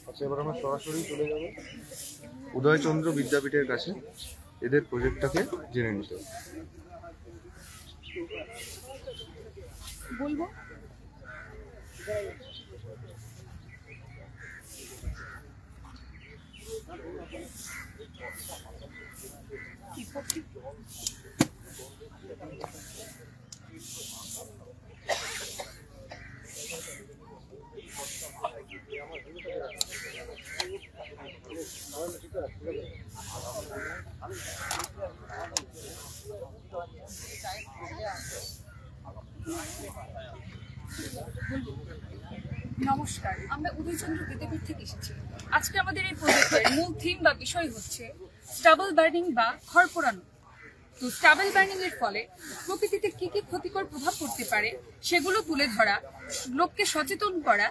আচ্ছা, এবার আমরা সরাসরি চলে যাব উদয়চন্দ্র বিদ্যাপীঠের কাছে এদের প্রজেক্টটাকে জেনে নিতে। বলবো নমস্কার, আমরা উদয়চন্দ্র বিদ্যাপীঠ থেকে এসেছি। আজকে আমাদের এই প্রজেক্টের মূল থিম বা বিষয় হচ্ছে স্টাবল বার্নিং বা খড় পোড়ানো। তো স্টাবল বার্নিং এর ফলে প্রকৃতিতে কি কি ক্ষতিকর প্রভাব পড়তে পারে সেগুলো তুলে ধরা, লোককে সচেতন করা,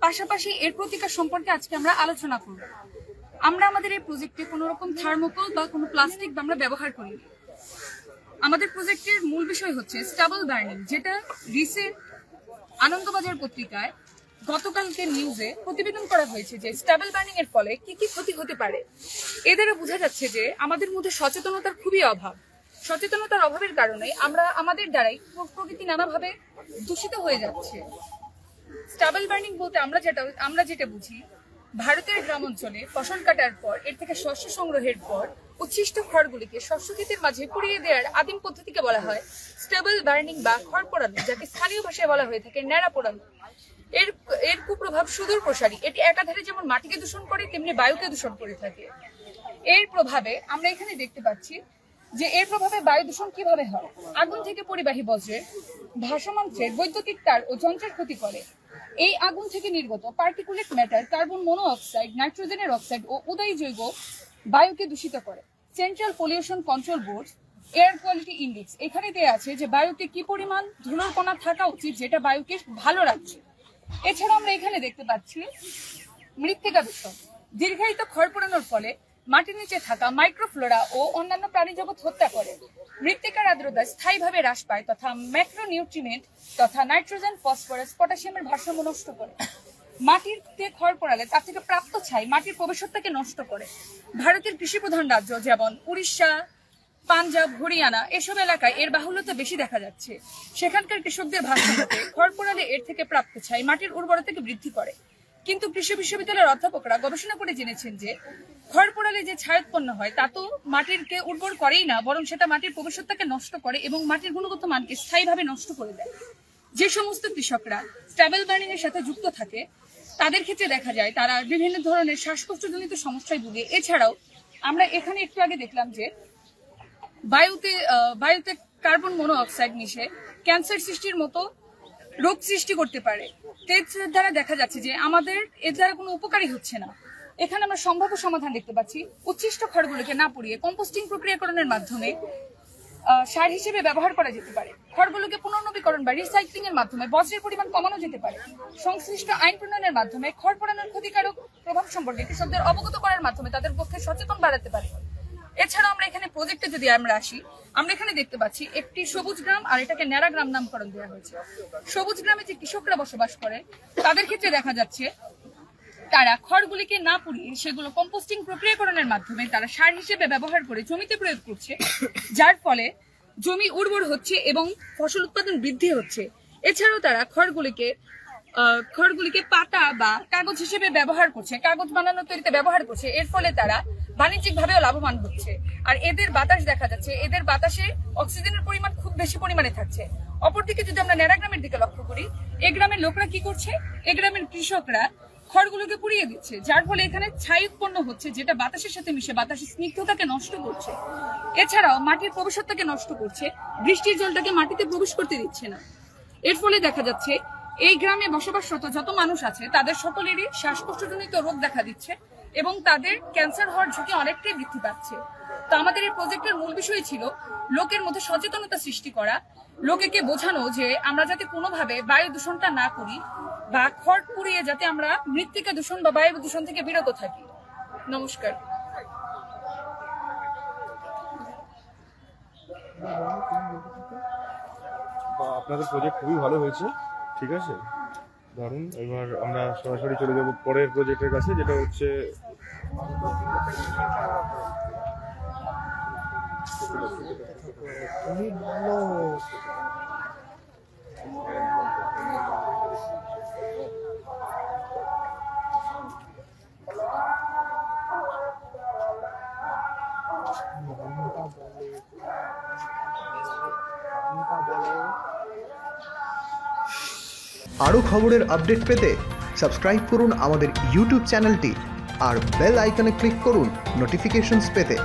পাশাপাশি এর প্রতিকার সম্পর্কে আজকে আমরা আলোচনা করব। আমরা আমাদের এই প্রজেক্টে কোনো রকম থার্মোকল বা কোনো প্লাস্টিক আমরা ব্যবহার করি। আমাদের প্রজেক্টের মূল বিষয় হচ্ছে স্টাবল বার্নিং, যেটা রিসেন্ট আনন্দবাজার পত্রিকায় গতকালকে নিউজে প্রতিবেদন করা হয়েছে যে স্টাবল বার্নিং এর ফলে কি কি ক্ষতি হতে পারে। এ দ্বারা বোঝা যাচ্ছে যে আমাদের মধ্যে সচেতনতার খুবই অভাব। সচেতনতার অভাবের কারণে আমরা আমাদের দ্বারাই প্রকৃতি নানাভাবে দূষিত হয়ে যাচ্ছে। স্টাবল বার্নিং বলতে আমরা যেটা বুঝি, ভারতের গ্রাম অঞ্চলে ফসল কাটার পর এর থেকে শস্য সংগ্রহের পর উচ্ছিষ্ট খড়গুলিকে শস্য ক্ষেতের মাঝে পুড়িয়ে দেওয়ার আদিম পদ্ধতিকে বলা হয় স্টাবল বার্নিং বা খড় পোড়ানো, যাকে স্থানীয় ভাষায় বলা হয়ে থাকে ন্যাড়া পোড়ানো। এর কুপ্রভাব সুদূর প্রসারী। এটি একাধারে যেমন মাটিকে দূষণ করে তেমনি বায়ুকে দূষণ করে থাকে। এর প্রভাবে আমরা এখানে দেখতে পাচ্ছি যে এর প্রভাবে বায়ু দূষণ কিভাবে হয়। আগুন থেকে পরিবাহী বজ্রের ভাসমান থ্রেড বৈদ্যুতিক তার ও যন্ত্রের ক্ষতি করে। এই আগুন থেকে নির্গত পার্টিকুলেট ম্যাটার কার্বন মনোঅক্সাইড, নাইট্রোজেনের অক্সাইড ও উদয়ী জৈব বায়ুকে দূষিত করে। Central pollution control board air quality index এখানে দেয়া আছে যে বায়ুতে কি পরিমাণ ধুলোর কণা থাকা উচিত, যেটা বায়ুকে ভালো রাখছে। এছাড়া আমরা এখানে দেখতে পাচ্ছি মৃত্তিকা দূষণ। দীর্ঘায়িত খড় পোড়ানোর ফলে মাটির নিচে থাকা মাইক্রোফ্লোরা ও অন্যান্য প্রাণী জগৎ হত্যা করে। মৃত্তিকার আর্দ্রতা স্থায়ীভাবে হ্রাস পায় তথা ম্যাক্রোনিউট্রিয়েন্ট তথা নাইট্রোজেন, ফসফরাস, পটাশিয়ামের ভারসাম্য নষ্ট করে। মাটিতে খড় পোড়ালে তার থেকে প্রাপ্ত ছাই মাটির প্রবেশত্বকে নষ্ট করে। ভারতের কৃষি প্রধান রাজ্য যেমন উড়িষ্যা, পাঞ্জাব, হরিয়ানা এসব এলাকায় এর বাহুল্যতা বেশি দেখা যাচ্ছে। সেখানকার কৃষকদের ভাষ্য মতে খড় পোড়ালে এর থেকে প্রাপ্ত ছাই মাটির উর্বরতাকে বৃদ্ধি করে। কিন্তু কৃষি বিশ্ববিদ্যালয়ের অধ্যাপকরা গবেষণা করে জেনেছেন যে খড় পোড়ালে যে ছাই উৎপন্ন হয় তা তো মাটিরকে উর্বর করেই না, বরং সেটা মাটির প্রবেশত্বকে নষ্ট করে এবং মাটির গুণগত মানকে স্থায়ীভাবে নষ্ট করে দেয়। যে সমস্ত কৃষকরা স্টাবল বার্নিং এর সাথে যুক্ত থাকে তাদের ক্ষেত্রে দেখা যায় তারা বিভিন্ন ধরনের শ্বাসকষ্টজনিত সমস্যায় ভুগে। এছাড়াও আমরা এখানে একটু আগে দেখলাম যে বায়ুতে কার্বন মনোঅক্সাইড মিশে ক্যান্সার সৃষ্টির মতো রোগ সৃষ্টি করতে পারে। এর দ্বারা দেখা যাচ্ছে যে আমাদের এর দ্বারা কোনো উপকারী হচ্ছে না। এখানে আমরা সম্ভাব্য সমাধান দেখতে পাচ্ছি উচ্ছিষ্ট খড়গুলোকে না পুড়িয়ে কম্পোস্টিং প্রক্রিয়াকরণের মাধ্যমে সার হিসেবে ব্যবহার করা যেতে পারে। খড়গুলোকে পুনর্নবীকরণ বা রিসাইক্লিং এর মাধ্যমে বজ্রের পরিমাণ কমানো যেতে পারে। সংশ্লিষ্ট আইন প্রণয়নের মাধ্যমে খড় পোড়ানোর ক্ষতিকারক প্রভাব সম্পর্কে কৃষকদের অবগত করার মাধ্যমে তাদের পক্ষে সচেতন বাড়াতে পারে। এছাড়া আমরা এখানে প্রজেক্টে যদি আমরা আসি, আমরা এখানে দেখতে পাচ্ছি একটি সবুজ গ্রাম আর এটাকে ন্যাড়া গ্রাম নামকরণ দেওয়া হয়েছে। সবুজ গ্রামে যে কৃষকরা বসবাস করে তাদের ক্ষেত্রে দেখা যাচ্ছে তারা খড়গুলিকে না পুড়িয়ে সেগুলো কম্পোস্টিং প্রক্রিয়াকরণের মাধ্যমে তারা সার হিসেবে ব্যবহার করে জমিতে প্রয়োগ করছে, যার ফলে জমি উর্বর হচ্ছে এবং ফসল উৎপাদন বৃদ্ধি হচ্ছে। এছাড়াও তারা খড়গুলিকে পাতা বা কাগজ হিসেবে ব্যবহার করছে, কাগজ বানানোর তৈরিতে ব্যবহার করছে। এর ফলে তারা বাণিজ্যিক ভাবেও লাভবান হচ্ছে। আর এদের বাতাস দেখা যাচ্ছে, এদের বাতাসে অক্সিজেনের পরিমাণ খুব বেশি পরিমাণে থাকছে। অপরদিকে যদি আমরা ন্যাড়া গ্রামের দিকে লক্ষ্য করি, এই গ্রামের লোকরা কি করছে, এই গ্রামের কৃষকরা খড়গুলোকে পুড়িয়ে দিচ্ছে, যার ফলে এখানে ছাই উৎপন্ন হচ্ছে, যেটা বাতাসের সাথে মিশে বাতাসের স্নিগ্ধতাকে নষ্ট করছে। এছাড়াও মাটির প্রবেশত্বকে নষ্ট করছে, বৃষ্টির জলটাকে মাটিতে প্রবেশ করতে দিচ্ছে না। এর ফলে দেখা যাচ্ছে এই গ্রামে বসবাসরত যত মানুষ আছে তাদের সকলেরই শ্বাসকষ্টজনিত রোগ দেখা দিচ্ছে এবং তাদের ক্যান্সার হওয়ার ঝুঁকি অনেকটাই বৃদ্ধি পাচ্ছে। তো আমাদের এই প্রজেক্টের মূল বিষয় ছিল লোকের মধ্যে সচেতনতা সৃষ্টি করা, লোকেকে বোঝানো যে আমরা যাতে কোনোভাবে বায়ু দূষণটা না করি বা খড় পুড়িয়ে যাতে আমরা মৃত্তিকা দূষণ বা বায়ু দূষণ থেকে বিরত থাকি। নমস্কার। আপনাদের প্রজেক্ট খুবই ভালো হয়েছে, ঠিক আছে। দারুণ। এবার আমরা সরাসরি চলে যাব পরের প্রজেক্টের কাছে, যেটা হচ্ছে আরও খবরের আপডেট পেতে সাবস্ক্রাইব করুন আমাদের ইউটিউব চ্যানেলটি আর বেল আইকনে ক্লিক করুন নোটিফিকেশনস পেতে।